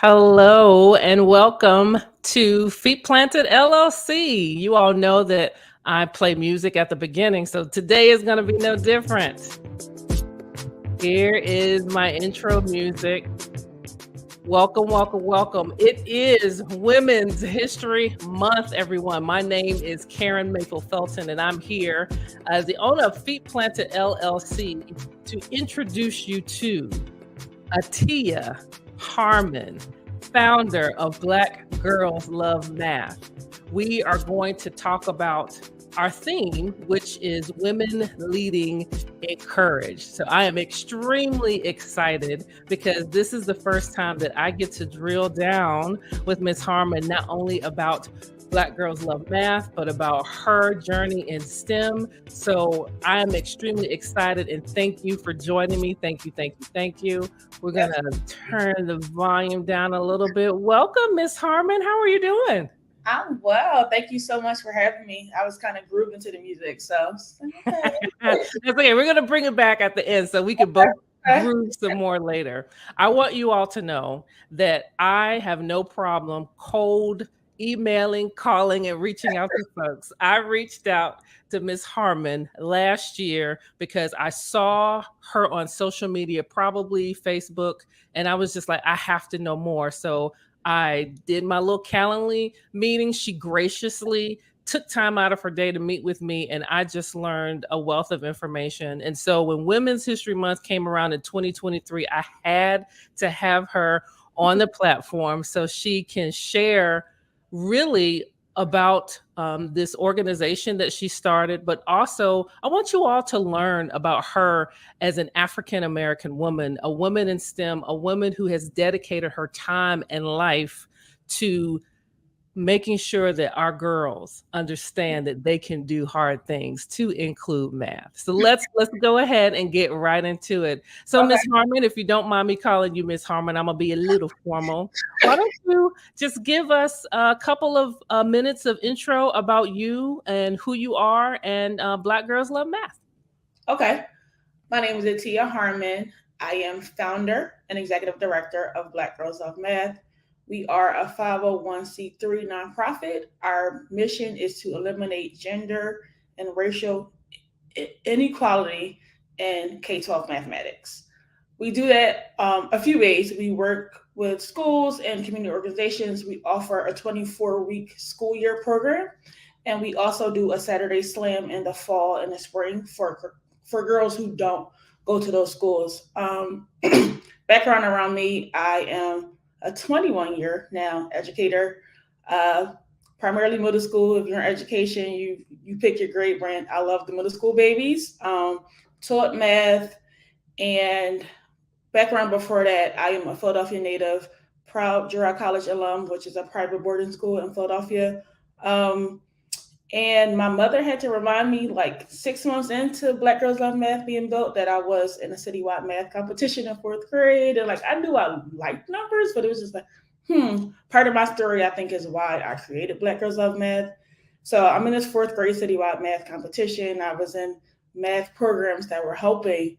Hello and welcome to Feet Planted LLC. You all know that I play music at the beginning, so today is going to be no different. Here is my intro music. Welcome, welcome, welcome. It is Women's History Month, everyone. My name is Karen Maple Felton, and I'm here as the owner of Feet Planted LLC to introduce you to Atiyah Harmon, founder of Black Girls Love Math. We are going to talk about our theme, which is women leading in courage. So I am extremely excited because this is the first time that I get to drill down with Ms. Harmon, not only about Black Girls Love Math, but about her journey in STEM. So I am extremely excited and thank you for joining me. Thank you, thank you, thank you. We're going to turn the volume down a little bit. Welcome, Ms. Harmon. How are you doing? I'm well. Thank you so much for having me. I was kind of grooving to the music, so okay. That's okay. We're going to bring it back at the end so we can both groove some more later. I want you all to know that I have no problem cold emailing, calling, and reaching out to folks. I reached out to Miss Harmon last year because I saw her on social media, probably Facebook, and I was just like, I have to know more. So I did my little Calendly meeting. She graciously took time out of her day to meet with me, and I just learned a wealth of information. And so when Women's History Month came around in 2023, I had to have her on the platform so she can share really about this organization that she started, but also I want you all to learn about her as an African American woman, a woman in STEM, a woman who has dedicated her time and life to making sure that our girls understand that they can do hard things, to include math. So let's go ahead and get right into it. So Okay. Miss Harmon, if you don't mind me calling you Miss Harmon, I'm gonna be a little formal. Why don't you just give us a couple of minutes of intro about you and who you are and Black Girls Love Math. Okay. My name is Atiyah Harmon. I am founder and executive director of Black Girls Love Math. We are a 501c3 nonprofit. Our mission is to eliminate gender and racial inequality in K 12 mathematics. We do that a few ways. We work with schools and community organizations. We offer a 24-week school year program, and we also do a Saturday Slam in the fall and the spring for girls who don't go to those schools. Background around me: I am a 21-year now educator, uh, primarily middle school. If you're in education, you pick your grade brand. I love the middle school babies. Taught math and background before that, I am a Philadelphia native, proud Girard College alum, which is a private boarding school in Philadelphia. Um, and my mother had to remind me, like 6 months into Black Girls Love Math being built, that I was in a citywide math competition in fourth grade. And like, I knew I liked numbers, but it was just like, part of my story, I think, is why I created Black Girls Love Math. So I'm in this fourth grade citywide math competition. I was in math programs that were helping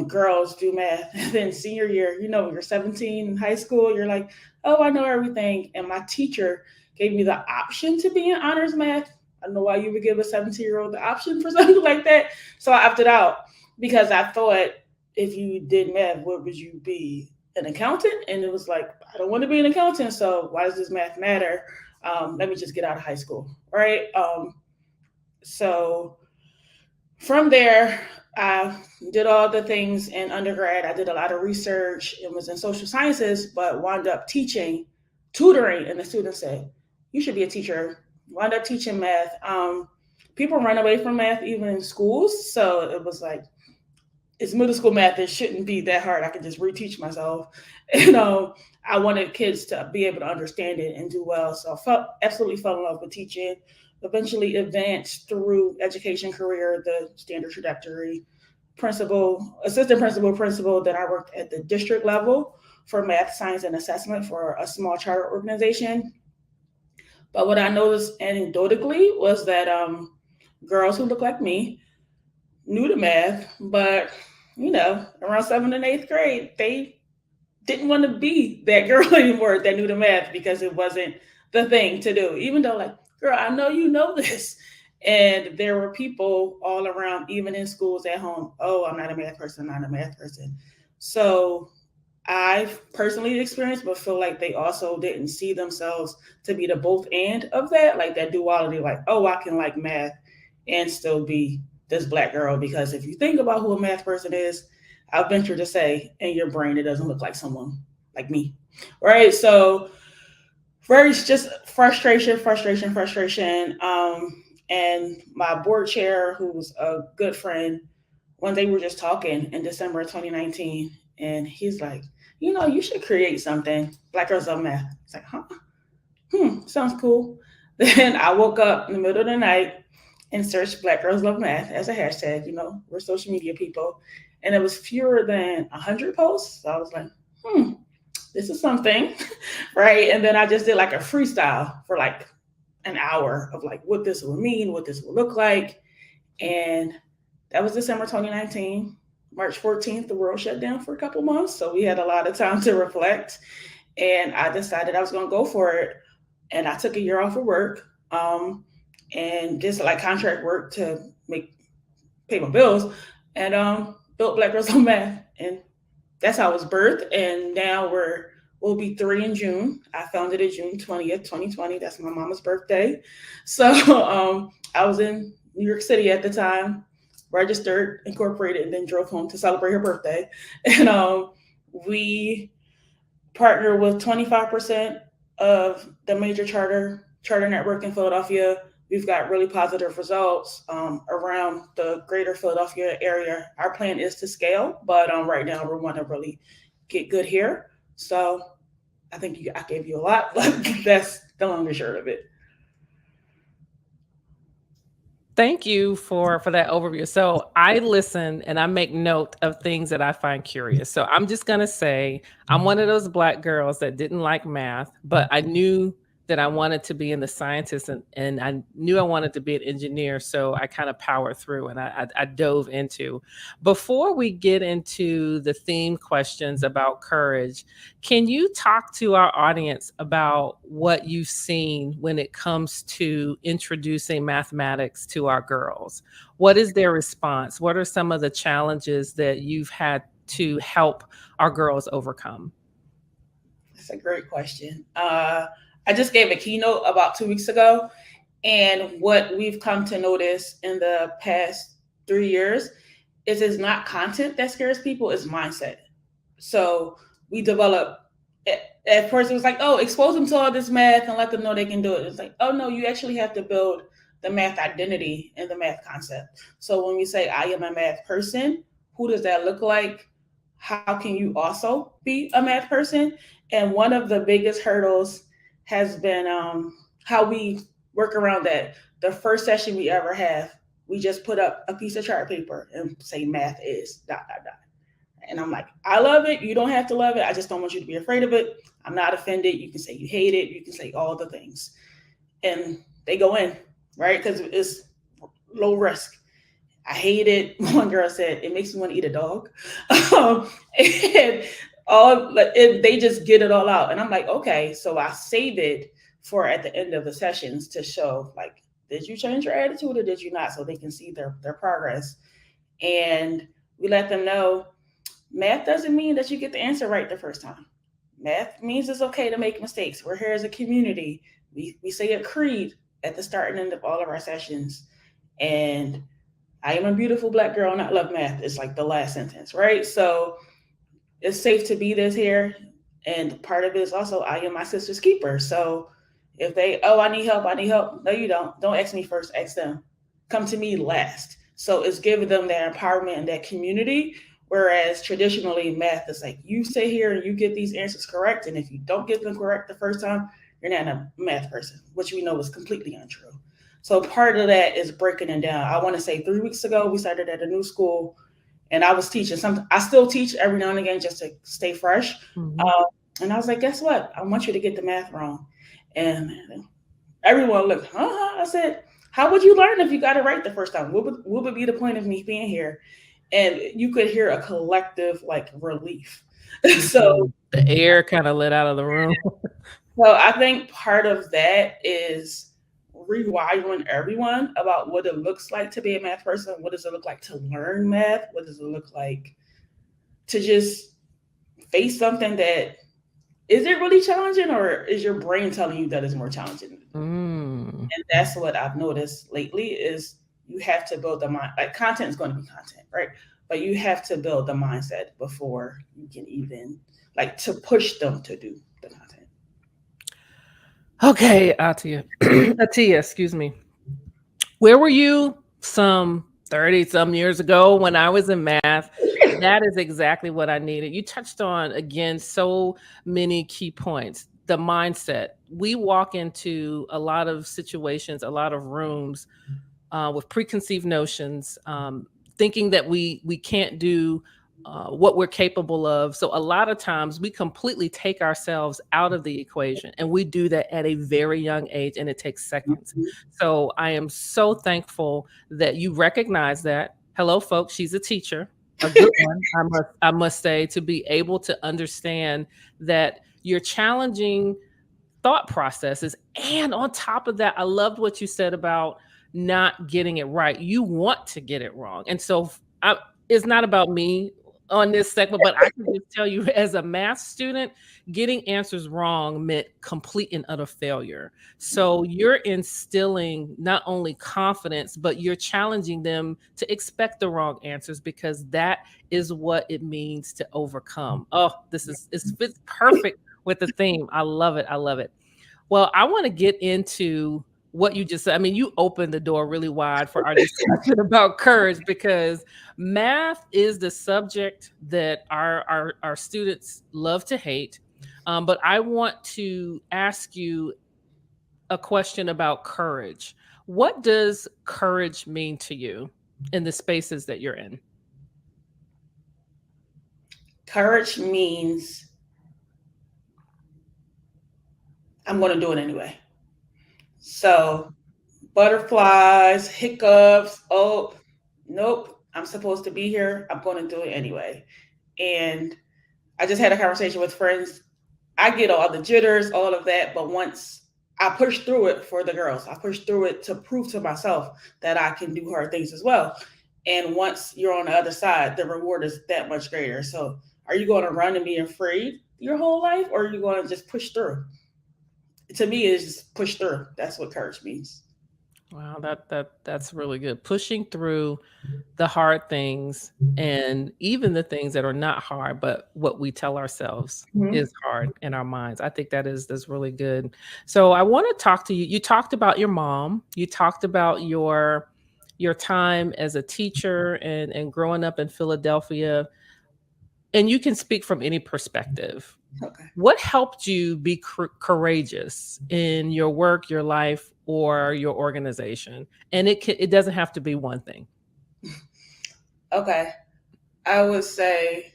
girls do math. And then senior year, you're 17 in high school, you're like, oh, I know everything. And my teacher gave me the option to be in honors math. I don't know why you would give a 17-year-old the option for something like that. So I opted out because I thought, if you did math, what would you be? An accountant? And it was like, I don't want to be an accountant. So why does this math matter? Let me just get out of high school. Right. So from there, I did all the things in undergrad. I did a lot of research and was in social sciences, but wound up tutoring. And the students said, you should be a teacher. Wound up teaching math. People run away from math even in schools. So it was like, it's middle school math. It shouldn't be that hard. I can just reteach myself. And I wanted kids to be able to understand it and do well. So I absolutely fell in love with teaching. Eventually advanced through education career, the standard trajectory, principal, assistant principal. Then I worked at the district level for math, science, and assessment for a small charter organization. But what I noticed anecdotally was that girls who look like me knew the math, but around seventh and eighth grade, they didn't want to be that girl anymore that knew the math because it wasn't the thing to do. Even though, like, girl, I know you know this. And there were people all around, even in schools at home. Oh, I'm not a math person, I'm not a math person. So I've personally experienced, but feel like they also didn't see themselves to be the both and of that, like that duality, like, oh, I can like math and still be this black girl. Because if you think about who a math person is, I'll venture to say in your brain, it doesn't look like someone like me. Right. So, very just frustration, frustration, frustration. And my board chair, who's a good friend, one day we were just talking in December of 2019, and he's like, you know, you should create something, Black Girls Love Math. It's like, huh? Sounds cool. Then I woke up in the middle of the night and searched Black Girls Love Math as a hashtag. You know, we're social media people. And it was fewer than 100 posts. So I was like, this is something. Right. And then I just did like a freestyle for like an hour of like what this would mean, what this would look like. And that was December 2019. March 14th, the world shut down for a couple months. So we had a lot of time to reflect. And I decided I was going to go for it. And I took a year off of work and just like contract work to pay my bills, and built Black Girls on Math. And that's how it was birthed. And now we'll be 3 in June. I founded it June 20th, 2020. That's my mama's birthday. So I was in New York City at the time, registered, incorporated, and then drove home to celebrate her birthday. And we partner with 25% of the major charter network in Philadelphia. We've got really positive results around the greater Philadelphia area. Our plan is to scale, but right now we want to really get good here. So I think I gave you a lot, but that's the long and short of it. Thank you for that overview. So I listen and I make note of things that I find curious. So I'm just going to say I'm one of those black girls that didn't like math, but I knew that I wanted to be in the sciences, and I knew I wanted to be an engineer. So I kind of powered through and I dove into. Before we get into the theme questions about courage, can you talk to our audience about what you've seen when it comes to introducing mathematics to our girls? What is their response? What are some of the challenges that you've had to help our girls overcome? That's a great question. I just gave a keynote about 2 weeks ago, and what we've come to notice in the past 3 years is it's not content that scares people, it's mindset. So we develop, at first it was like, oh, expose them to all this math and let them know they can do it. It's like, oh no, you actually have to build the math identity and the math concept. So when we say I am a math person, who does that look like? How can you also be a math person? And one of the biggest hurdles has been how we work around that. The first session we ever have, we just put up a piece of chart paper and say math is ... And I'm like, I love it. You don't have to love it. I just don't want you to be afraid of it. I'm not offended. You can say you hate it. You can say all the things. And they go in, right? Because it's low risk. I hate it. One girl said, it makes me want to eat a dog. And they just get it all out. And I'm like, okay, so I save it for at the end of the sessions to show, like, did you change your attitude or did you not? So they can see their progress. And we let them know math doesn't mean that you get the answer right the first time. Math means it's okay to make mistakes. We're here as a community. We say a creed at the start and end of all of our sessions. And I am a beautiful black girl and I love math. It's like the last sentence, right? So it's safe to be this here. And part of it is also, I am my sister's keeper. So if I need help. No, you don't. Don't ask me first, ask them. Come to me last. So it's giving them that empowerment and that community. Whereas traditionally math is like, you sit here and you get these answers correct. And if you don't get them correct the first time, you're not a math person, which we know is completely untrue. So part of that is breaking it down. I want to say 3 weeks ago, we started at a new school and I was teaching something. I still teach every now and again just to stay fresh. Mm-hmm. And I was like, guess what? I want you to get the math wrong. And everyone looked, I said, how would you learn if you got it right the first time? What would be the point of me being here? And you could hear a collective like relief. So The air kind of let out of the room. So I think part of that is rewiring everyone about what it looks like to be a math person. What does it look like to learn math? What does it look like to just face something that is it really challenging, or is your brain telling you that it's more challenging? Mm. And that's what I've noticed lately is you have to build the mind. Like content is going to be content, right? But you have to build the mindset before you can even like to push them to do the content. Okay, Atiyah. Atiyah, excuse me. Where were you some 30 some years ago when I was in math? That is exactly what I needed. You touched on, again, so many key points. The mindset. We walk into a lot of situations, a lot of rooms with preconceived notions, thinking that we can't do what we're capable of. So a lot of times we completely take ourselves out of the equation, and we do that at a very young age, and it takes seconds. So I am so thankful that you recognize that. Hello, folks. She's a teacher, a good one. I must say, to be able to understand that you're challenging thought processes. And on top of that, I loved what you said about not getting it right. You want to get it wrong. And so it's not about me on this segment, but I can just tell you as a math student, getting answers wrong meant complete and utter failure. So you're instilling not only confidence, but you're challenging them to expect the wrong answers because that is what it means to overcome. Oh, it fits perfect with the theme. I love it. I love it. Well, I want to get into what you just said. I mean, you opened the door really wide for our discussion about courage because math is the subject that our students love to hate. But I want to ask you a question about courage. What does courage mean to you in the spaces that you're in? Courage means I'm going to do it anyway. So butterflies, hiccups. Oh, nope. I'm supposed to be here. I'm going to do it anyway. And I just had a conversation with friends. I get all the jitters, all of that. But once I push through it for the girls, I push through it to prove to myself that I can do hard things as well. And once you're on the other side, the reward is that much greater. So are you going to run and be afraid your whole life, or are you going to just push through? To me, it's just push through. That's what courage means. Wow, that's really good. Pushing through the hard things and even the things that are not hard, but what we tell ourselves Mhm. is hard in our minds. I think that's really good. So I want to talk to you. You talked about your mom. You talked about your time as a teacher and growing up in Philadelphia. And you can speak from any perspective. Okay. What helped you be courageous in your work, your life, or your organization? And it doesn't have to be one thing. Okay. I would say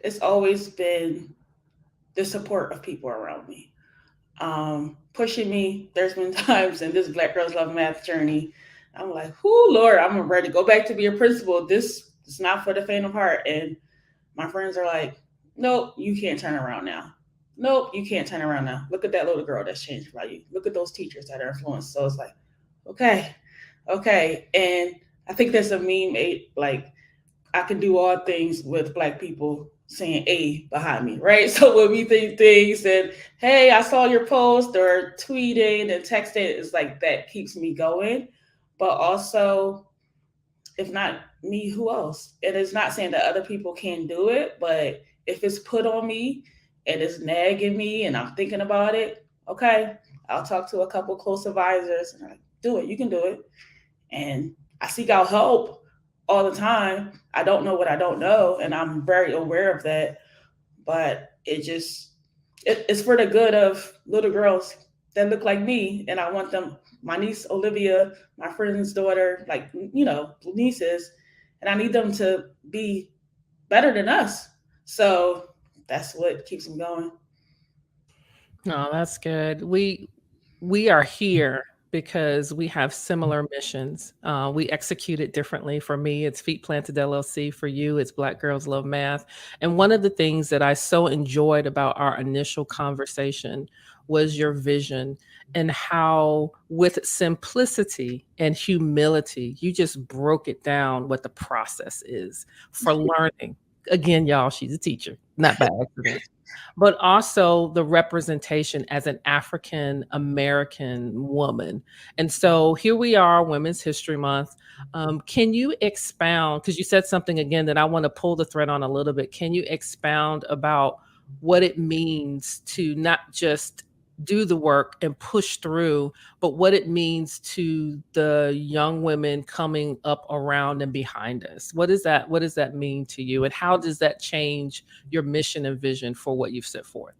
it's always been the support of people around me, pushing me. There's been times in this Black Girls Love Math journey, I'm like, "Whoo, Lord, I'm ready to go back to be a principal. This is not for the faint of heart." And my friends are like, "Nope, you can't turn around now. Nope, you can't turn around now. Look at that little girl that's changed by you. Look at those teachers that are influenced." So it's like, okay, okay. And I think there's a meme, like I can do all things with Black people saying A behind me, right? So when we think things and hey, I saw your post or tweeting and texting, it's like that keeps me going. But also, if not me, who else? And it's not saying that other people can't do it, but if it's put on me and it's nagging me and I'm thinking about it, okay, I'll talk to a couple close advisors and I'm like, do it, you can do it. And I seek out help all the time. I don't know what I don't know, and I'm very aware of that. But it's for the good of little girls that look like me, and I want them. My niece Olivia, my friend's daughter, like nieces, and I need them to be better than us. So that's what keeps them going. No, that's good. We are here. because we have similar missions. We execute it differently. For me, it's Feet Planted LLC. For you, it's Black Girls Love Math. And one of the things that I so enjoyed about our initial conversation was your vision and how, with simplicity and humility, you just broke it down what the process is for learning. Again, y'all, she's a teacher, not by accident, but also the representation as an African American woman. And so here we are, Women's History Month. Can you expound, because you said something again that I want to pull the thread on a little bit. Can you expound about what it means to not just do the work and push through, but what it means to the young women coming up around and behind us? What does that mean to you? And how does that change your mission and vision for what you've set forth?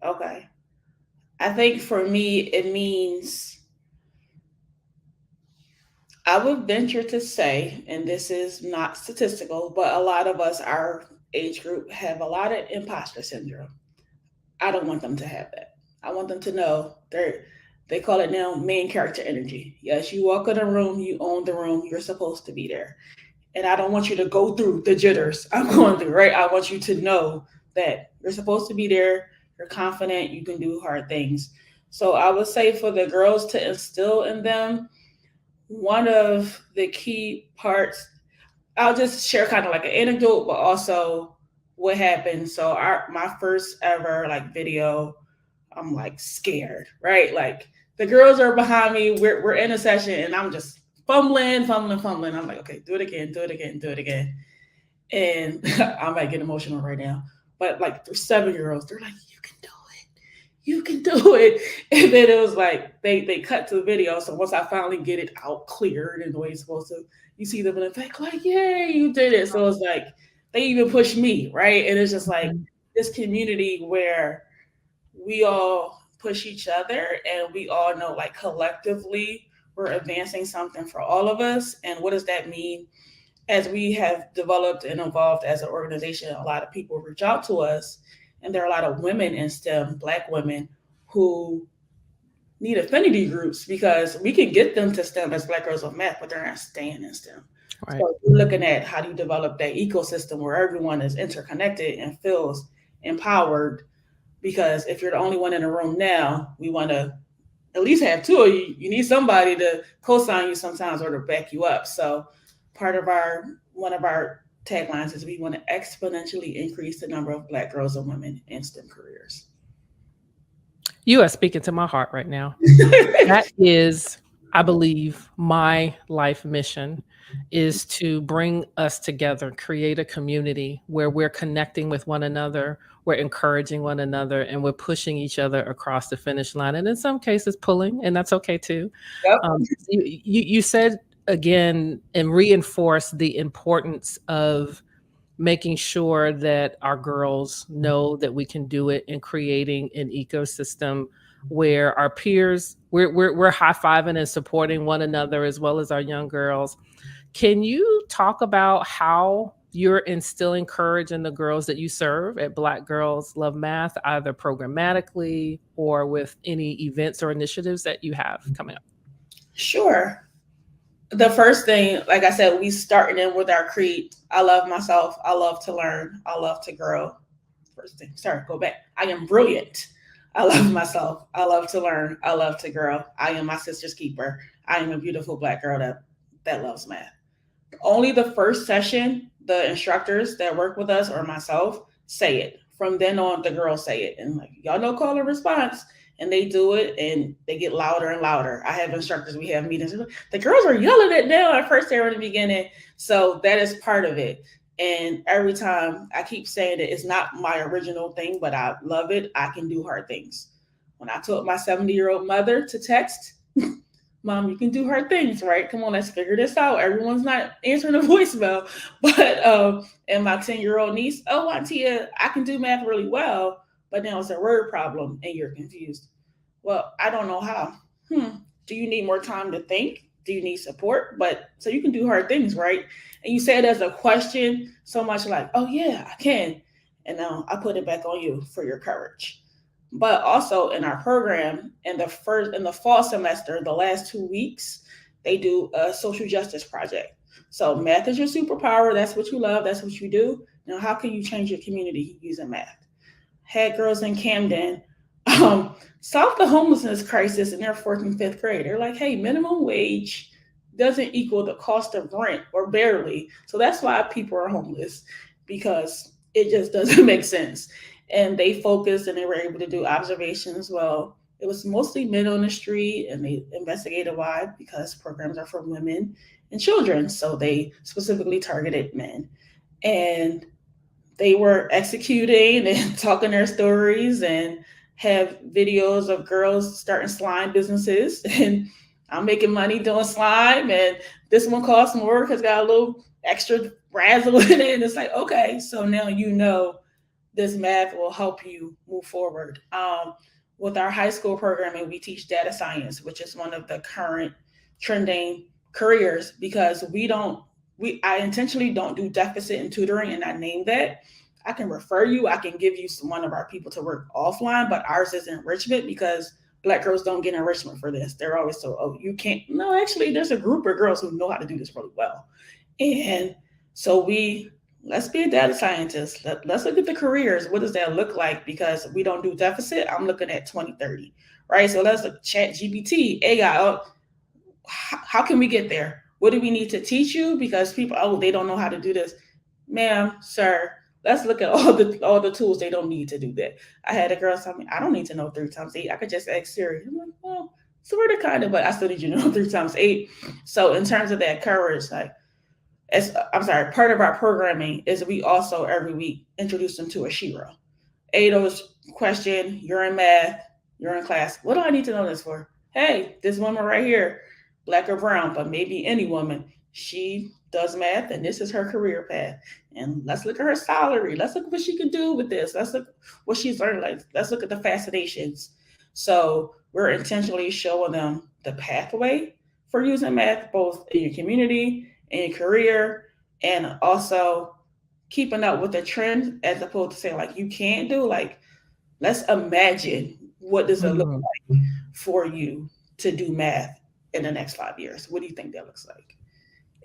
Okay. I think for me, it means I would venture to say, and this is not statistical, but a lot of us, our age group, have a lot of imposter syndrome. I don't want them to have that. I want them to know they call it now main character energy. Yes, you walk in a room, you own the room, you're supposed to be there. And I don't want you to go through the jitters I'm going through, right? I want you to know that you're supposed to be there, you're confident, you can do hard things. So I would say for the girls to instill in them, one of the key parts, I'll just share kind of like an anecdote, but also what happened. So my first ever like video, I'm like scared, right? Like the girls are behind me. We're in a session and I'm just fumbling. I'm like, okay, do it again, do it again, do it again. And I might get emotional right now. But like there's 7-year-olds, they're like, you can do it. You can do it. And then it was like they cut to the video. So once I finally get it out cleared in the way it's supposed to, you see them in the back like, yay, you did it. So it's like they even push me, right? And it's just like Mhm. this community where we all push each other and we all know like collectively we're advancing something for all of us. And what does that mean? As we have developed and evolved as an organization, a lot of people reach out to us, and there are a lot of women in STEM, Black women, who need affinity groups because we can get them to STEM as Black Girls of Math, but they're not staying in STEM. Right. So we're looking at how do you develop that ecosystem where everyone is interconnected and feels empowered. Because if you're the only one in the room now, we want to at least have two of you. You need somebody to co-sign you sometimes or to back you up. So part of one of our taglines is we want to exponentially increase the number of Black girls and women in STEM careers. You are speaking to my heart right now. That is, I believe, my life mission is to bring us together, create a community where we're connecting with one another, we're encouraging one another, and we're pushing each other across the finish line. And in some cases, pulling, and that's okay too. Yep. You said again and reinforced the importance of making sure that our girls know that we can do it and creating an ecosystem where our peers we're high-fiving and supporting one another as well as our young girls. Can you talk about how you're instilling courage in the girls that you serve at Black Girls Love Math, either programmatically or with any events or initiatives that you have coming up? Sure. The first thing, like I said, we starting in with our creed. I love myself. I love to learn. I love to grow. First thing, sorry, go back. I am brilliant. I love myself. I love to learn. I love to grow. I am my sister's keeper. I am a beautiful Black girl that loves math. Only the first session, the instructors that work with us or myself say it. From then on, the girls say it. And like, y'all know call and response. And they do it and they get louder and louder. I have instructors, we have meetings. The girls are yelling it now. At first, they were in the beginning. So that is part of it. And every time I keep saying that it's not my original thing, but I love it. I can do hard things. When I told my 70-year-old mother to text, Mom, you can do hard things, right? Come on, let's figure this out. Everyone's not answering the voicemail. But and my 10-year-old niece, oh, Atiyah, I can do math really well, but now it's a word problem and you're confused. Well, I don't know how. Do you need more time to think? Do you need support? But so you can do hard things, right? And you say it as a question so much like, oh yeah, I can. And now I put it back on you for your courage. But also in our program, in the fall semester, the last 2 weeks, they do a social justice project. So math is your superpower. That's what you love. That's what you do. Now, how can you change your community using math? Had girls in Camden solve the homelessness crisis in their fourth and fifth grade. They're like, hey, minimum wage doesn't equal the cost of rent or barely. So that's why people are homeless because it just doesn't make sense. And they focused and they were able to do observations as well. It was mostly men on the street and they investigated why because programs are for women and children. So they specifically targeted men. And they were executing and talking their stories and have videos of girls starting slime businesses and I'm making money doing slime and this one costs more because got a little extra razzle in it. And it's like, okay, so now you know this math will help you move forward. With our high school programming, we teach data science, which is one of the current trending careers because I intentionally don't do deficit and tutoring, and I name that. I can refer you, I can give you one of our people to work offline, but ours is enrichment because Black girls don't get enrichment for this. They're always so, oh, you can't. No, actually, there's a group of girls who know how to do this really well. And so let's be a data scientist. Let's look at the careers. What does that look like? Because we don't do deficit. I'm looking at 2030, right? So let's look chat GPT, AI. How can we get there? What do we need to teach you? Because people, oh, they don't know how to do this. Ma'am, sir, let's look at all the tools they don't need to do that. I had a girl tell me, I don't need to know 3 times 8. I could just ask Siri. I'm like, well, sort of kind of, but I still need you to know 3 times 8. So in terms of that courage, like part of our programming is we also every week introduce them to a shiro. Ado's question, you're in math, you're in class. What do I need to know this for? Hey, this woman right here, Black or brown, but maybe any woman, she does math and this is her career path. And let's look at her salary. Let's look at what she can do with this. Let's look what she's learned. Like, let's look at the fascinations. So we're intentionally showing them the pathway for using math, both in your community, in your career, and also keeping up with the trend as opposed to saying like you can't do. Like, let's imagine what does it look Mhm. like for you to do math in the next 5 years. What do you think that looks like?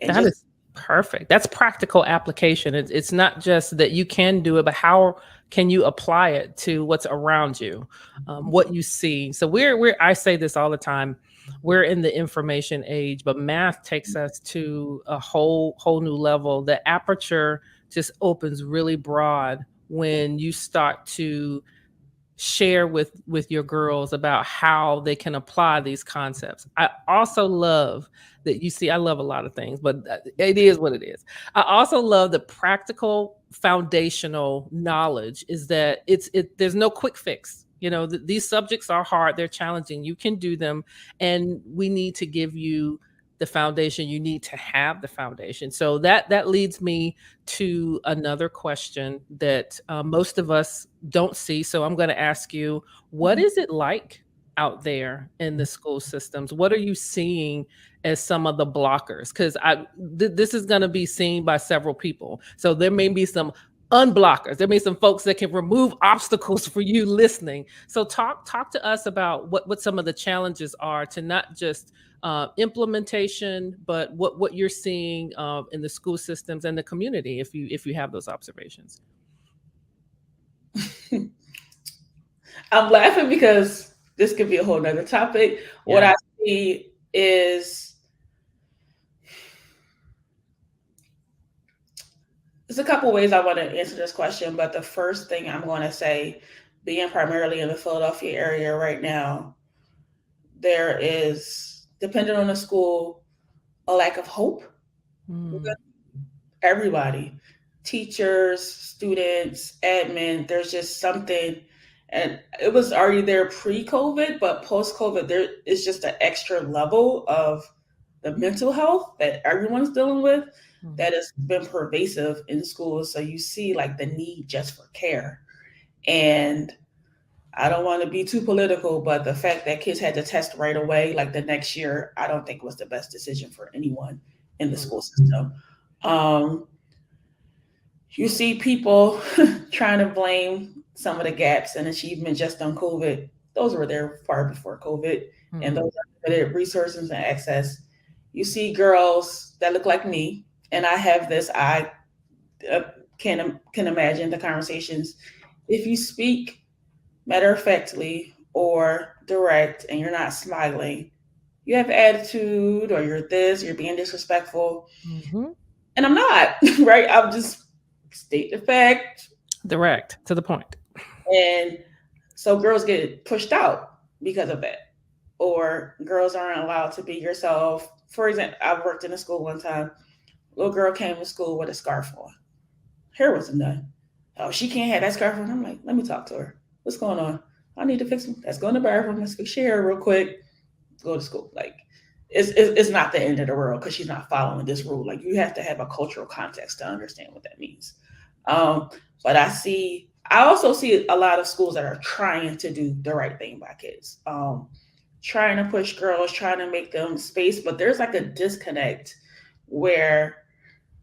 And That just is perfect. That's practical application. It's not just that you can do it, but how can you apply it to what's around you, what you see. So we're I say this all the time. We're in the information age, but math takes us to a whole new level. The aperture just opens really broad when you start to share with your girls about how they can apply these concepts. I also love that you see I love a lot of things, but it is what it is. I also love the practical foundational knowledge is that there's no quick fix. You know, these subjects are hard, they're challenging. You can do them and we need to give you the foundation. You need to have the foundation. So that leads me to another question that most of us don't see. So I'm going to ask you, what is it like out there in the school systems? What are you seeing as some of the blockers? Because this is going to be seen by several people. So there may be some unblockers. There may be some folks that can remove obstacles for you listening. So talk to us about what some of the challenges are to not just implementation, but what you're seeing in the school systems and the community, if you have those observations. I'm laughing because this could be a whole nother topic. What Yeah. I see is there's a couple ways I want to answer this question, but the first thing I'm going to say, being primarily in the Philadelphia area right now, there is, depending on the school, a lack of hope with Mm, everybody, teachers, students, admin. There's just something, and it was already there pre-COVID, but post-COVID, there is just an extra level of the mental health that everyone's dealing with mm, that has been pervasive in schools. So you see like the need just for care. And I don't want to be too political, but the fact that kids had to test right away, like the next year, I don't think was the best decision for anyone in the mm, school system. Um, You see people trying to blame some of the gaps in achievement just on COVID. Those were there far before COVID, and those are limited resources and access. You see girls that look like me, and I have this. I uh, can imagine the conversations. If you speak matter of factly or direct, and you're not smiling, you have attitude, or you're this, you're being disrespectful, Mm-hmm. and I'm not right. I'm just state the fact. Direct to the point. And so girls get pushed out because of that. Or girls aren't allowed to be yourself. For example, I worked in a school one time. Little girl came to school with a scarf on. Hair wasn't done. Oh, she can't have that scarf on. I'm like, let me talk to her. What's going on? I need to fix them. Let's go in the bathroom. Let's fix your hair real quick. Go to school. Like, it's not the end of the world because she's not following this rule. Like, you have to have a cultural context to understand what that means. Um, but I also see a lot of schools that are trying to do the right thing by kids, trying to push girls, trying to make them space. But there's like a disconnect where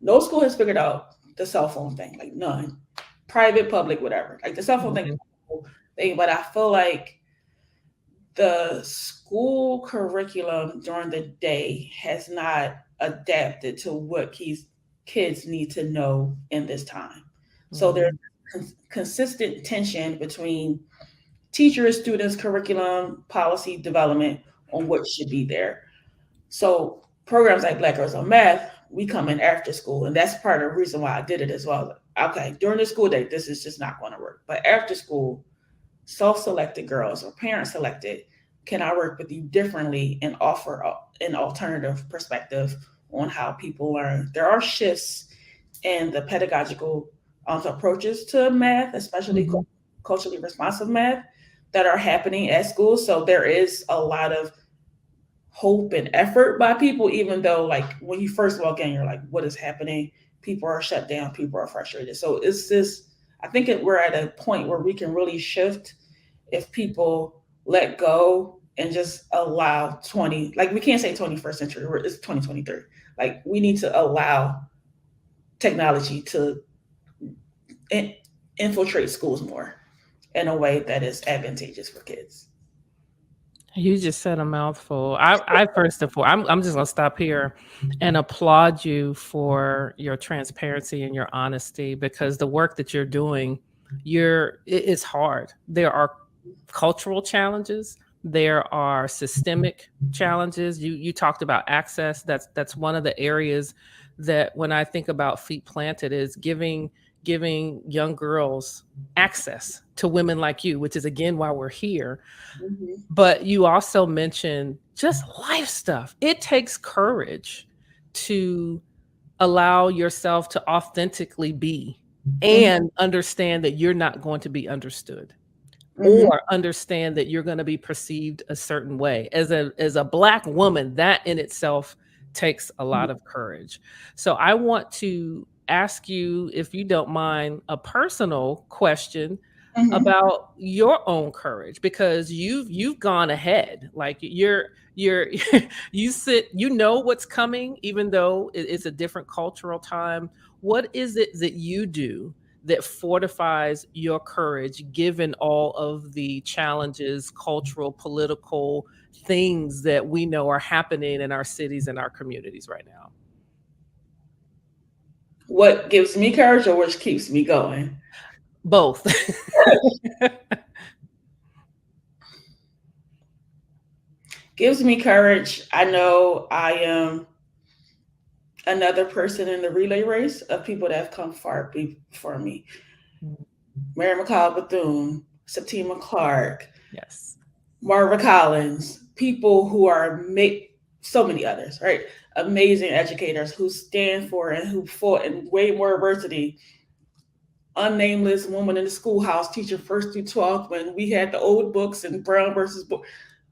no school has figured out the cell phone thing, like none, private, public, whatever. Like the cell phone thing is a whole thing, but I feel like the school curriculum during the day has not adapted to what kids need to know in this time. So there's consistent tension between teachers, students, curriculum, policy development on what should be there. So programs like Black Girls on Math, we come in after school, and that's part of the reason why I did it as well. Okay, during the school day, this is just not going to work. But after school, self-selected girls or parent-selected, can I work with you differently and offer an alternative perspective on how people learn? There are shifts in the pedagogical approaches to math, especially culturally responsive math, that are happening at schools. So there is a lot of hope and effort by people, even though like when you first walk in, you're like, what is happening? People are shut down, people are frustrated. So it's this, I think we're at a point where we can really shift if people let go and just allow 20, like we can't say 21st century, it's 2023. Like we need to allow technology to infiltrate schools more in a way that is advantageous for kids. You just said a mouthful. I first of all, I'm just gonna stop here and applaud you for your transparency and your honesty because the work that you're doing, it's hard. There are cultural challenges. There are systemic challenges. You talked about access. That's one of the areas that when I think about Feet Planted is giving young girls access to women like you, which is again why we're here. Mm-hmm. But you also mentioned just life stuff. It takes courage to allow yourself to authentically be and understand that you're not going to be understood or understand that you're going to be perceived a certain way. As a Black woman, that in itself takes a lot of courage. So I want to ask you, if you don't mind, a personal question about your own courage because you've gone ahead. Like you're you know what's coming, even though it's a different cultural time. What is it that you do that fortifies your courage given all of the challenges, cultural, political things that we know are happening in our cities and our communities right now? What gives me courage or which keeps me going? Both. Gives me courage. I know I am another person in the relay race of people that have come far before me. Mary McCall Bethune, Septima Clark, Yes. Marva Collins, people who are so many others, right? Amazing educators who stand for and who fought in way more adversity. Unnameless woman in the schoolhouse teaching first through 12th when we had the old books and Brown versus book.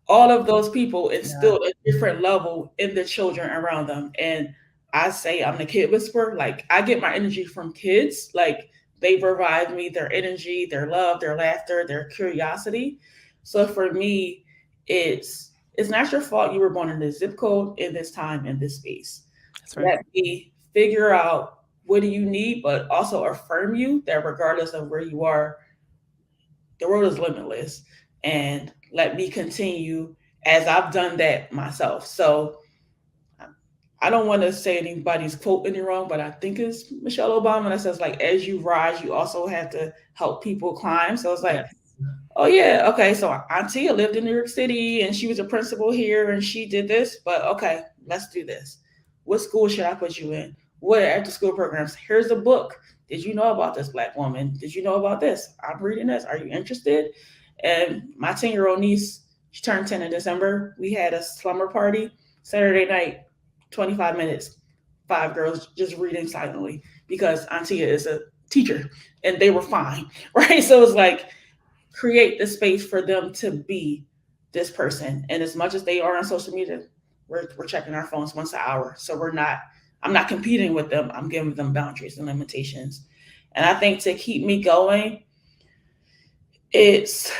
All of those people instilled a different level in the children around them. And I say I'm the kid whisperer. Like I get my energy from kids. Like they provide me their energy, their love, their laughter, their curiosity. So for me, it's not your fault you were born in this zip code, in this time, in this space. That's right. Let me figure out what do you need, but also affirm you that regardless of where you are, the world is limitless. And let me continue as I've done that myself. So I don't want to say anybody's quote any wrong, but I think it's Michelle Obama that says like, as you rise, you also have to help people climb. So it's like, Yes. oh yeah, okay. So Auntie lived in New York City and she was a principal here and she did this, but okay, let's do this. What school should I put you in? What after school programs? Here's a book. Did you know about this Black woman? Did you know about this? I'm reading this. Are you interested? And my 10-year-old niece, she turned 10 in December. We had a slumber party Saturday night, 25 minutes, 5 girls just reading silently because Auntie is a teacher and they were fine, right? So it's like, create the space for them to be this person. And as much as they are on social media, we're checking our phones once an hour. So I'm not competing with them. I'm giving them boundaries and limitations. And I think to keep me going, it's,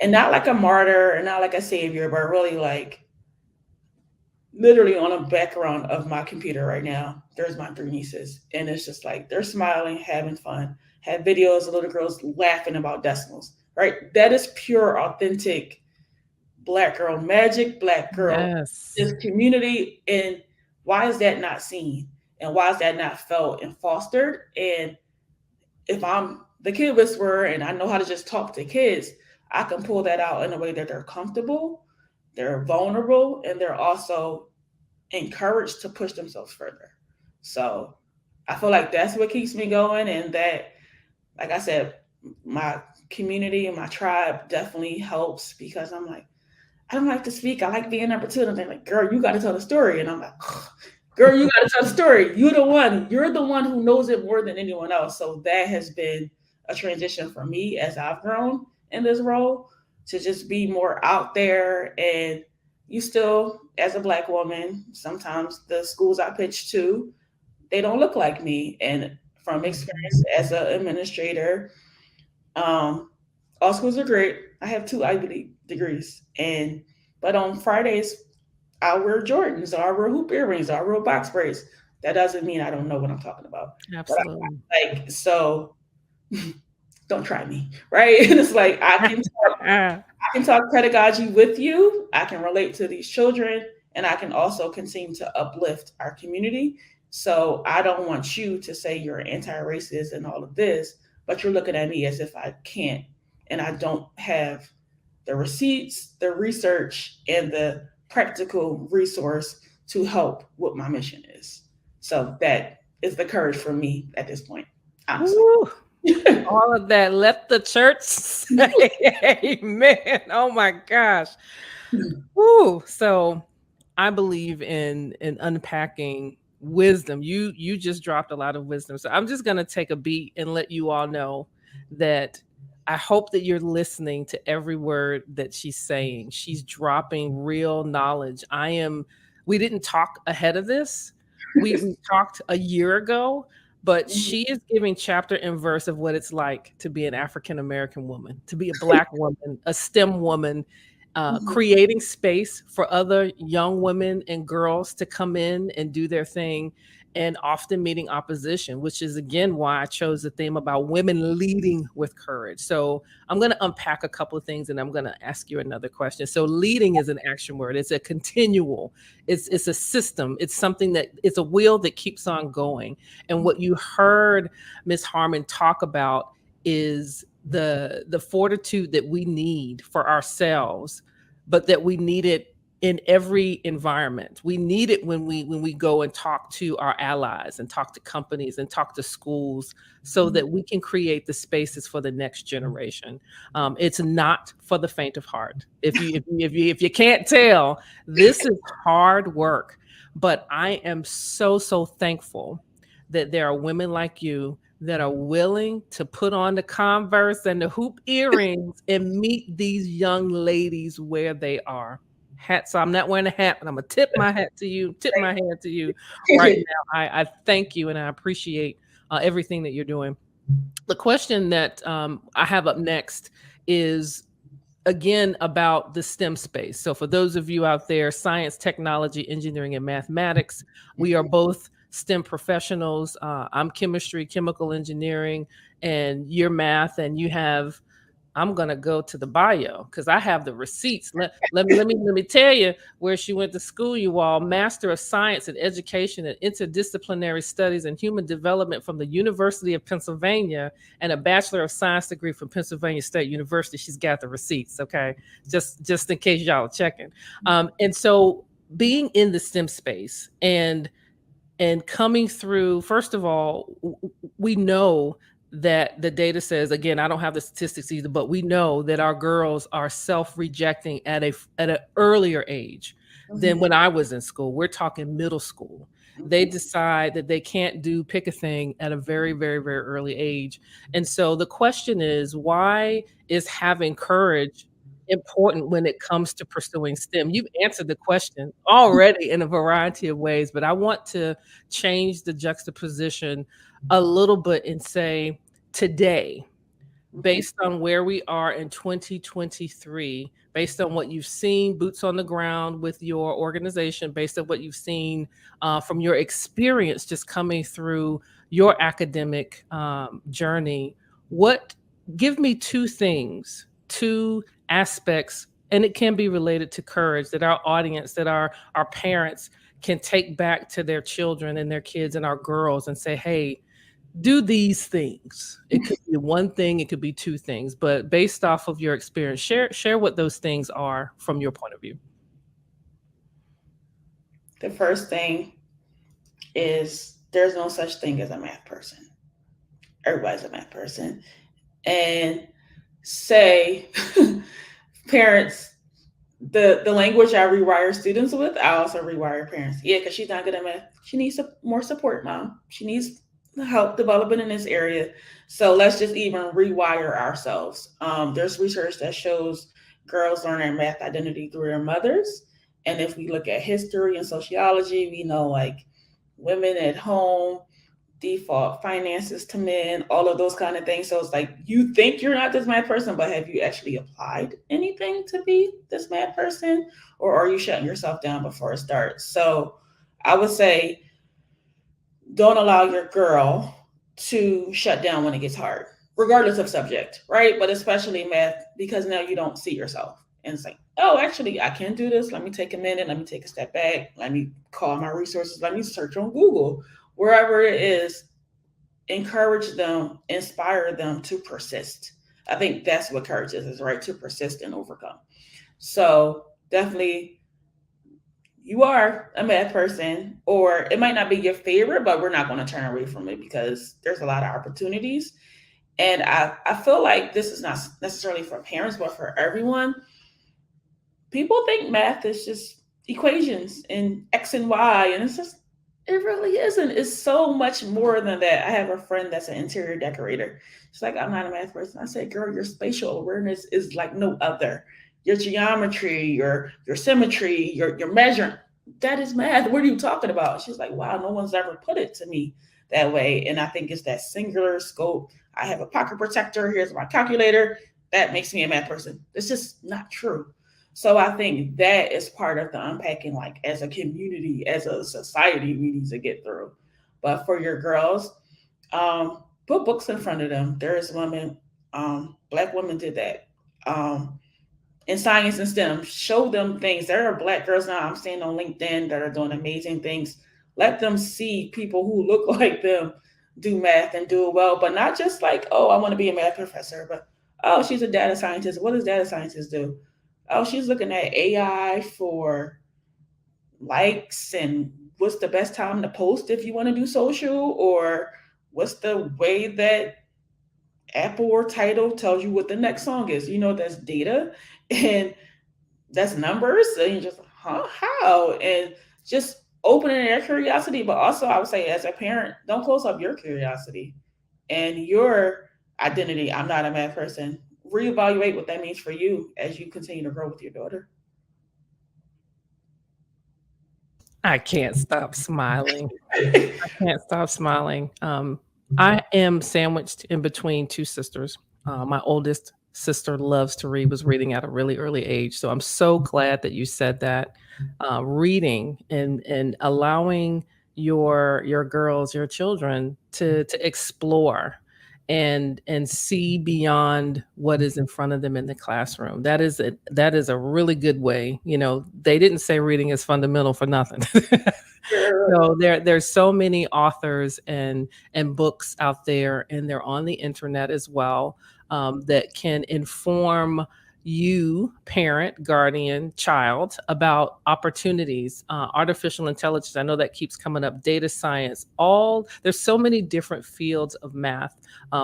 and not like a martyr and not like a savior, but really like literally on a background of my computer right now, there's my 3 nieces. And it's just like they're smiling, having fun, have videos of little girls laughing about decimals, right? That is pure, authentic Black girl magic, Black girl, Yes. this community. And why is that not seen? And why is that not felt and fostered? And if I'm the kid whisperer and I know how to just talk to kids, I can pull that out in a way that they're comfortable, they're vulnerable, and they're also encouraged to push themselves further. So I feel like that's what keeps me going. And that, like I said, my community and my tribe definitely helps because I'm like, I don't like to speak. I like being number two. And they're like, girl, you got to tell the story. And I'm like, girl, you got to tell the story. You're the one. You're the one who knows it more than anyone else. So that has been a transition for me as I've grown in this role to just be more out there. And you still, as a Black woman, sometimes the schools I pitch to, they don't look like me. And from experience as an administrator, all schools are great. I have 2 Ivy League degrees, and but on Fridays I wear Jordans, or I wear hoop earrings, or I wear box braids. That doesn't mean I don't know what I'm talking about. But Absolutely. like, so don't try me, right? And it's like I can talk pedagogy with you. I can relate to these children, and I can also continue to uplift our community. So I don't want you to say you're anti-racist and all of this, but you're looking at me as if I can't and I don't have the receipts, the research, and the practical resource to help what my mission is. So that is the courage for me at this point, honestly. All of that. Let the church say amen. Oh my gosh. Woo. So I believe in unpacking wisdom. You just dropped a lot of wisdom. So I'm just gonna take a beat and let you all know that I hope that you're listening to every word that she's saying. She's dropping real knowledge. We didn't talk ahead of this. We talked a year ago, but she is giving chapter and verse of what it's like to be an African American woman, to be a Black woman, a STEM woman, creating space for other young women and girls to come in and do their thing, and often meeting opposition, which is again why I chose the theme about women leading with courage. So I'm going to unpack a couple of things and I'm going to ask you another question. So leading is an action word. It's a continual, it's a system. It's something that it's a wheel that keeps on going. And what you heard Ms. Harmon talk about is the fortitude that we need for ourselves, but that we need it in every environment. We need it when we go and talk to our allies and talk to companies and talk to schools, so that we can create the spaces for the next generation. It's not for the faint of heart. If you can't tell, this is hard work. But I am so thankful that there are women like you that are willing to put on the Converse and the hoop earrings and meet these young ladies where they are. Hat. So I'm not wearing a hat, but I'm gonna tip my hat to you, tip my hand to you right now. I thank you and I appreciate everything that you're doing. The question that I have up next is again about the STEM space. So for those of you out there, science, technology, engineering, and mathematics, we are both STEM professionals. I'm chemistry, chemical engineering, and you're math, and you have, I'm gonna go to the bio because I have the receipts. Let me tell you where she went to school. You all, Master of Science in Education and Interdisciplinary Studies and Human Development from the University of Pennsylvania, and a Bachelor of Science degree from Pennsylvania State University. She's got the receipts. Okay, just in case y'all are checking. And so being in the STEM space and coming through, first of all, we know that the data says, again, I don't have the statistics either, but we know that our girls are self-rejecting at an earlier age than when I was in school. We're talking middle school. They decide that they can't do pick a thing at a very, very, very early age. And so the question is, why is having courage important when it comes to pursuing STEM? You've answered the question already in a variety of ways, but I want to change the juxtaposition a little bit and say today, based on where we are in 2023, based on what you've seen, boots on the ground with your organization, based on what you've seen from your experience just coming through your academic journey, give me two things, two aspects, and it can be related to courage, that our audience, that our parents can take back to their children and their kids and our girls and say, hey, do these things. It could be one thing, it could be two things, but based off of your experience, share what those things are from your point of view. The first thing is there's no such thing as a math person. Everybody's a math person. And say parents, the language I rewire students with, I also rewire parents. Yeah, because she's not good at math. She needs more support, mom. She needs help developing in this area. So let's just even rewire ourselves. There's research that shows girls learn their math identity through their mothers. And if we look at history and sociology, we know like women at home, default finances to men, all of those kind of things. So it's like, you think you're not this math person, but have you actually applied anything to be this math person? Or are you shutting yourself down before it starts? So I would say, don't allow your girl to shut down when it gets hard, regardless of subject, right? But especially math, because now you don't see yourself. And it's like, oh, actually, I can do this. Let me take a minute. Let me take a step back. Let me call my resources. Let me search on Google. Wherever it is, encourage them, inspire them to persist. I think that's what courage is, right? To persist and overcome. So definitely, you are a math person, or it might not be your favorite, but we're not going to turn away from it because there's a lot of opportunities. And I feel like this is not necessarily for parents, but for everyone. People think math is just equations and X and Y, and it really isn't. It's so much more than that. I have a friend that's an interior decorator. She's like, I'm not a math person. I said, girl, your spatial awareness is like no other. Your geometry, your symmetry, your measuring, that is math. What are you talking about? She's like, wow, no one's ever put it to me that way. And I think it's that singular scope. I have a pocket protector. Here's my calculator. That makes me a math person. It's just not true. So I think that is part of the unpacking, like as a community, as a society, we need to get through. But for your girls, put books in front of them. There is women, Black women did that. In science and STEM, show them things. There are Black girls now I'm seeing on LinkedIn that are doing amazing things. Let them see people who look like them do math and do it well, but not just like, oh, I want to be a math professor, but oh, she's a data scientist. What does data scientists do? Oh, she's looking at AI for likes and what's the best time to post if you want to do social, or what's the way that Apple or Tidal tells you what the next song is. That's data and that's numbers. And you're just, how? And just opening their curiosity. But also, I would say, as a parent, don't close up your curiosity and your identity. I'm not a math person. Reevaluate what that means for you as you continue to grow with your daughter. I can't stop smiling. I can't stop smiling. I am sandwiched in between two sisters. My oldest sister loves to read, was reading at a really early age. So I'm so glad that you said that. Reading and allowing your girls, your children to explore and see beyond what is in front of them in the classroom. That is a really good way. You know, they didn't say reading is fundamental for nothing. So there's so many authors and books out there, and they're on the internet as well, that can inform you, parent, guardian, child, about opportunities, artificial intelligence. I know that keeps coming up, data science, all there's so many different fields of math.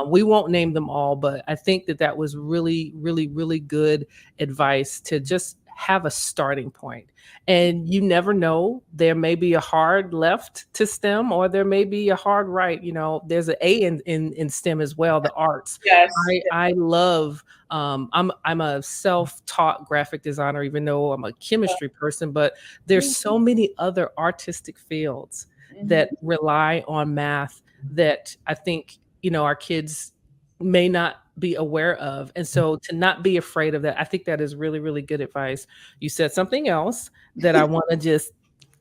We won't name them all, but I think that that was really, really, really good advice to just have a starting point. And you never know, there may be a hard left to STEM, or there may be a hard right. You know, there's an A in STEM as well, the arts. Yes. I love I'm a self-taught graphic designer, even though I'm a chemistry person, but there's so many other artistic fields that rely on math that I think, you know, our kids may not be aware of. And so to not be afraid of that, I think that is really, really good advice. You said something else that I want to just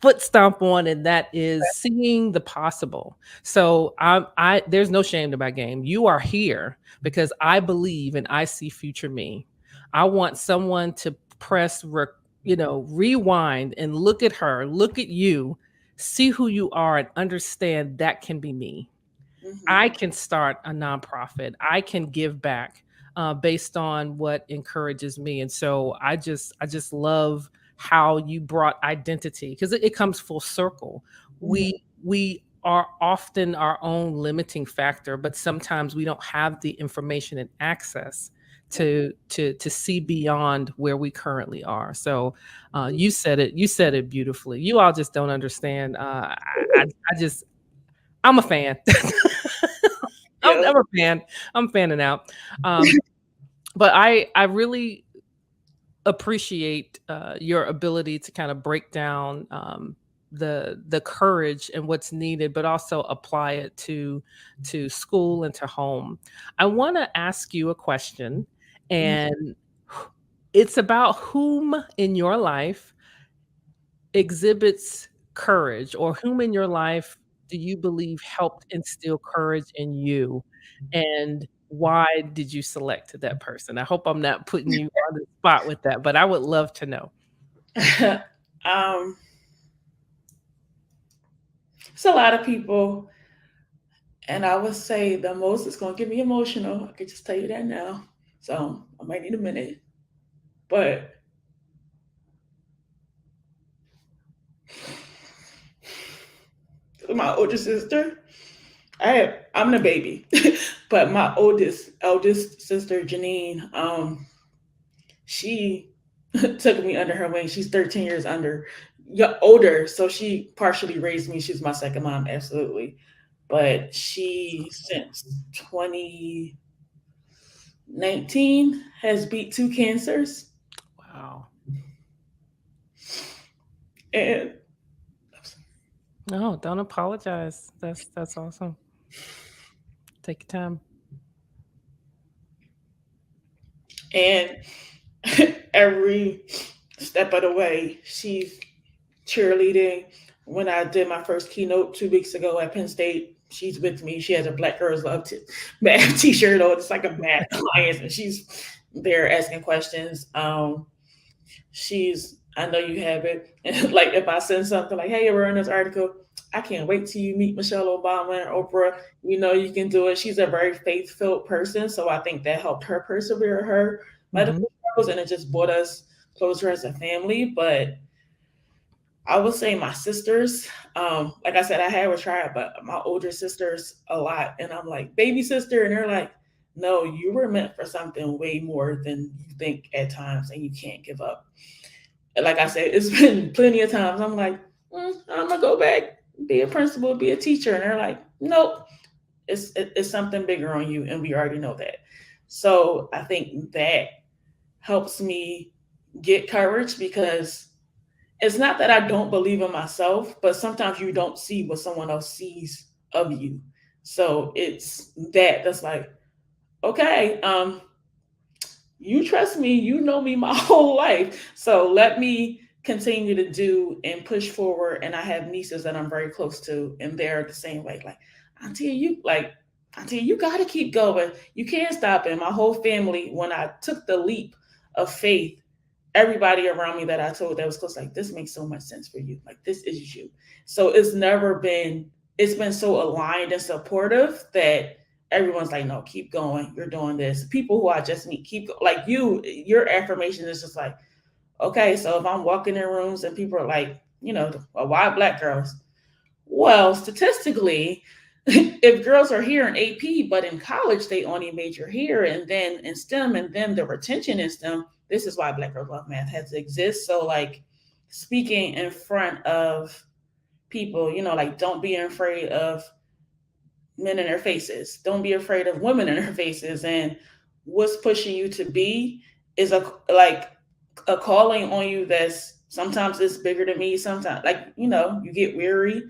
foot stomp on, and that is seeing the possible. So I there's no shame to my game. You are here because I believe and I see future me. I want someone to rewind and look at her, look at you, see who you are, and understand that can be me. I can start a nonprofit. I can give back based on what encourages me. And so I just love how you brought identity, because it comes full circle. We are often our own limiting factor, but sometimes we don't have the information and access to see beyond where we currently are. So you said it beautifully. You all just don't understand. I just I'm a fan. Yeah. I'm a fan. I'm fanning out. But I really appreciate your ability to kind of break down the courage and what's needed, but also apply it to school and to home. I want to ask you a question, and it's about whom in your life exhibits courage, or whom in your life do you believe helped instill courage in you? And why did you select that person? I hope I'm not putting you on the spot with that, but I would love to know. um, it's a lot of people, and I would say the most is going to get me emotional. I could just tell you that now. So I might need a minute. But my older sister, I'm the baby, but my eldest sister Janine, she took me under her wing. She's 13 years older, so she partially raised me. She's my second mom, absolutely. But she, since 2019, has beat two cancers. Wow. And No, don't apologize. That's awesome. Take your time. and every step of the way, she's cheerleading. When I did my first keynote 2 weeks ago at Penn State, she's with me. She has a Black Girls Love math T-shirt on. It's like a math alliance, and she's there asking questions. I know you have it. And like if I send something like, "Hey, we're in this article," I can't wait till you meet Michelle Obama and Oprah. You know you can do it. She's a very faith-filled person, so I think that helped her persevere her Mhm. medical struggles, and it just brought us closer as a family. But I would say my sisters, like I said, I had a triad, but my older sisters a lot. And I'm like, baby sister. And they're like, no, you were meant for something way more than you think at times, and you can't give up. And like I said, it's been plenty of times I'm like, I'm going to go back, be a principal, be a teacher. And they're like, nope, it's something bigger on you. And we already know that. So I think that helps me get courage, because it's not that I don't believe in myself, but sometimes you don't see what someone else sees of you. So it's that's like, okay, you trust me, you know me my whole life. So let me continue to do and push forward. And I have nieces that I'm very close to, and they're the same way. Like, Auntie, you got to keep going. You can't stop. And my whole family, when I took the leap of faith, everybody around me that I told that was close, like, this makes so much sense for you. Like, this is you. So it's been so aligned and supportive that everyone's like, no, keep going. You're doing this. People who I just meet, like your affirmation is just like, okay, so if I'm walking in rooms and people are like, why Black girls? Well, statistically, if girls are here in AP, but in college they only major here and then in STEM, and then the retention in STEM, this is why Black Girls Love Math has to exist. So, like, speaking in front of people, like, don't be afraid of men in their faces. Don't be afraid of women in their faces. And what's pushing you to be is a calling on you that's sometimes it's bigger than me. Sometimes, like, you get weary,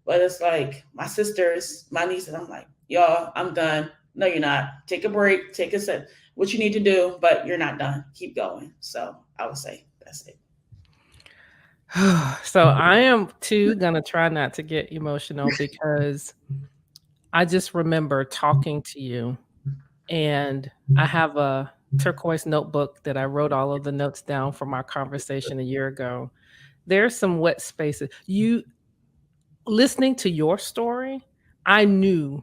but it's like my sisters, my nieces, I'm like, y'all, I'm done. No, you're not. Take a break, take a sip, what you need to do, but you're not done. Keep going. So I would say that's it. So I am too gonna try not to get emotional because I just remember talking to you, and I have a turquoise notebook that I wrote all of the notes down from our conversation a year ago. There's some wet spaces. You listening to your story, I knew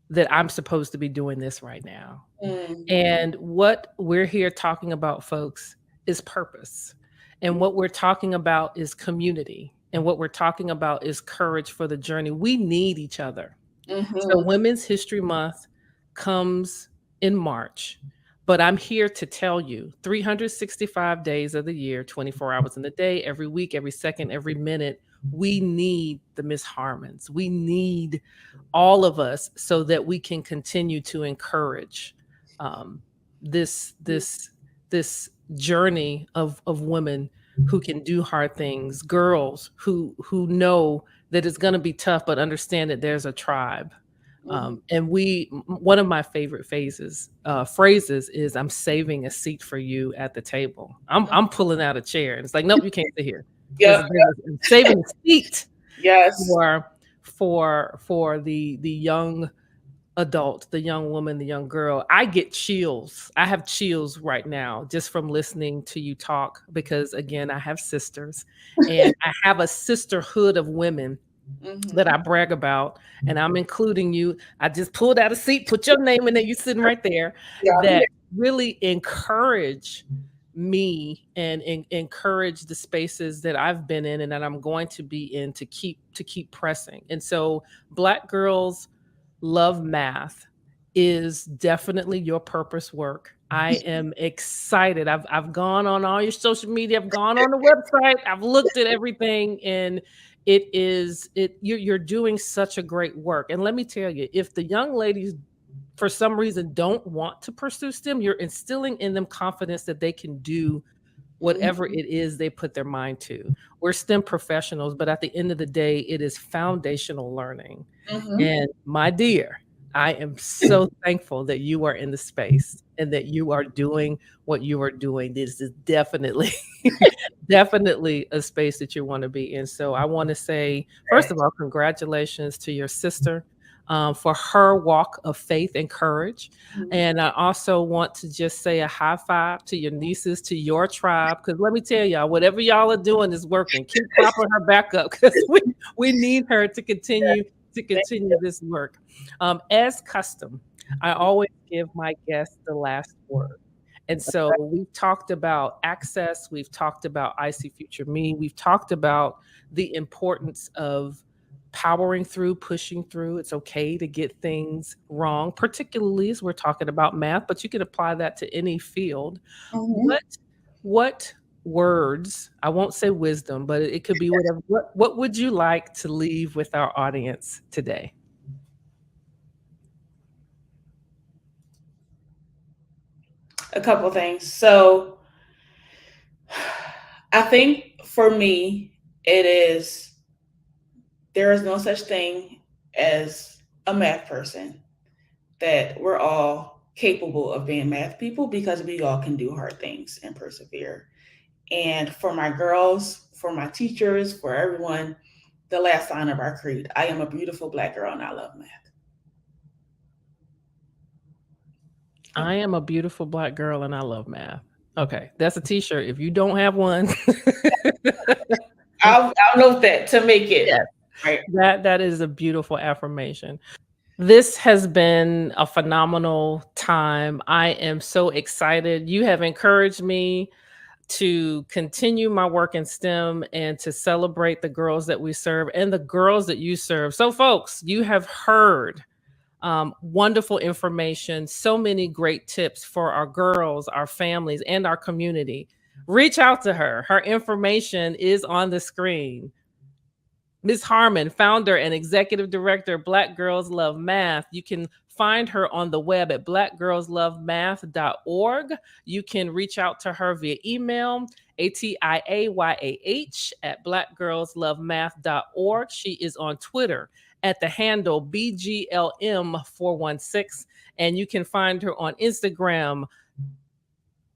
that I'm supposed to be doing this right now. Mm. And what we're here talking about, folks, is purpose. And what we're talking about is community. And what we're talking about is courage for the journey. We need each other. So, Mm-hmm. Women's History Month comes in March, but I'm here to tell you 365 days of the year, 24 hours in the day, every week, every second, every minute, we need the Miss Harmons. We need all of us so that we can continue to encourage um, this journey of women who can do hard things, girls who know that it's going to be tough, but understand that there's a tribe. Mm-hmm. And one of my favorite phrases is, "I'm saving a seat for you at the table." I'm pulling out a chair, and it's like, nope, you can't sit here. Yep. I'm saving a seat Yes. for the young adult, the young woman, the young girl. I get chills. I have chills right now just from listening to you talk because, again, I have sisters and I have a sisterhood of women Mm-hmm. that I brag about, and I'm including you. I just pulled out a seat, put your name in there, you sitting right there, Yeah. that really encourage me and encourage the spaces that I've been in and that I'm going to be in to keep pressing. And so Black Girls Love Math is definitely your purpose work. I am excited. I've gone on all your social media, I've gone on the website, I've looked at everything, and you're doing such a great work. And let me tell you, if the young ladies for some reason don't want to pursue STEM, you're instilling in them confidence that they can do whatever Mm-hmm. it is they put their mind to. We're STEM professionals, but at the end of the day, it is foundational learning. Mm-hmm. And my dear, I am so thankful that you are in the space and that you are doing what you are doing. This is definitely, definitely a space that you want to be in. So I want to say, first of all, congratulations to your sister. For her walk of faith and courage. And I also want to just say a high five to your nieces, to your tribe, because let me tell y'all, whatever y'all are doing is working. Keep propping her back up because we need her to continue this work. As custom, I always give my guests the last word. And so we've talked about access, we've talked about I See Future Me, we've talked about the importance of powering through, pushing through. It's okay to get things wrong, particularly as we're talking about math, but you can apply that to any field. Mm-hmm. What words, I won't say wisdom, but it could be whatever. What would you like to leave with our audience today? A couple things. So I think for me, it is there is no such thing as a math person, that we're all capable of being math people because we all can do hard things and persevere. And for my girls, for my teachers, for everyone, the last line of our creed: I am a beautiful Black girl and I love math. I am a beautiful Black girl and I love math. Okay, that's a t-shirt. If you don't have one, I'll note that to make it. yes, Right. that is a beautiful affirmation. This has been a phenomenal time. I am so excited. You have encouraged me to continue my work in STEM and to celebrate the girls that we serve and the girls that you serve. So, folks, you have heard wonderful information, so many great tips for our girls, our families, and our community. Reach out to her. Her information is on the screen. Ms. Harmon, founder and executive director of Black Girls Love Math. You can find her on the web at blackgirlslovemath.org. You can reach out to her via email, atiayah@blackgirlslovemath.org. She is on Twitter at the handle BGLM416. And you can find her on Instagram,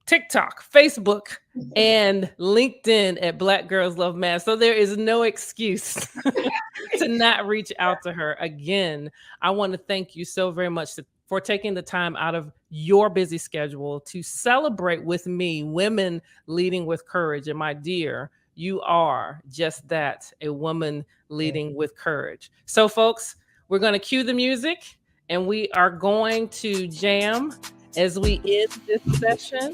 TikTok, Facebook, and LinkedIn at Black Girls Love Math. So there is no excuse to not reach out to her. Again, I want to thank you so very much for taking the time out of your busy schedule to celebrate with me, Women Leading with Courage. And my dear, you are just that, a woman leading with courage. So folks, we're going to cue the music and we are going to jam as we end this session.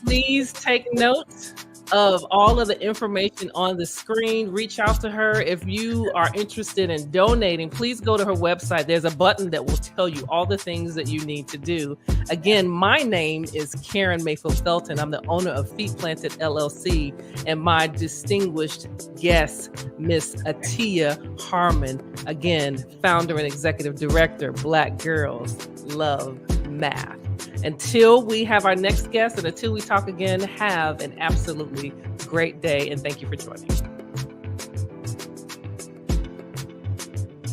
Please take notes of all of the information on the screen. Reach out to her. If you are interested in donating, please go to her website. There's a button that will tell you all the things that you need to do. Again, my name is Karen Mayfield Felton. I'm the owner of Feet Planted LLC, and my distinguished guest, Miss Atiyah Harmon, again, founder and executive director, Black Girls Love Math. Until we have our next guest and until we talk again, have an absolutely great day, and thank you for joining.